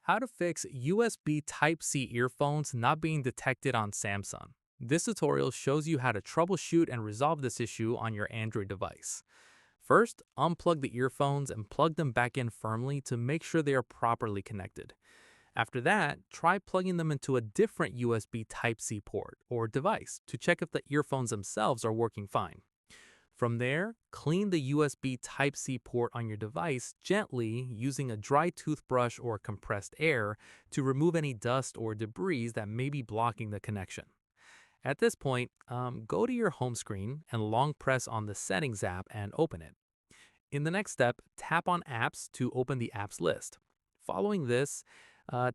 How to fix USB Type-C earphones not being detected on Samsung. This tutorial shows you how to troubleshoot and resolve this issue on your Android device. First, unplug the earphones and plug them back in firmly to make sure they are properly connected. After that, try plugging them into a different USB Type-C port or device to check if the earphones themselves are working fine. From there, clean the USB Type-C port on your device gently using a dry toothbrush or compressed air to remove any dust or debris that may be blocking the connection. At this point, go to your home screen and long press on the Settings app and open it. In the next step, tap on Apps to open the apps list. Following this,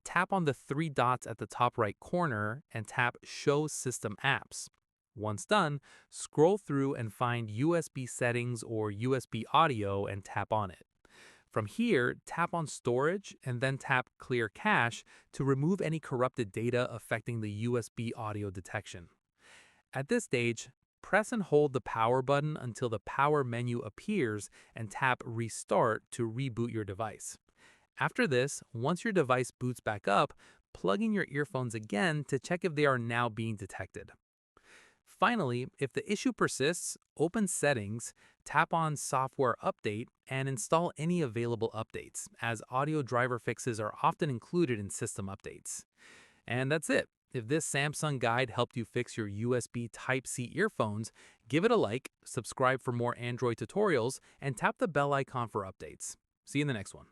tap on the three dots at the top right corner and tap Show System Apps. Once done, scroll through and find USB settings or USB audio and tap on it. From here, tap on Storage and then tap Clear Cache to remove any corrupted data affecting the USB audio detection. At this stage, press and hold the power button until the power menu appears and tap Restart to reboot your device. After this, once your device boots back up, plug in your earphones again to check if they are now being detected. Finally, if the issue persists, open Settings, tap on Software Update, and install any available updates, as audio driver fixes are often included in system updates. And that's it. If this Samsung guide helped you fix your USB Type-C earphones, give it a like, subscribe for more Android tutorials, and tap the bell icon for updates. See you in the next one.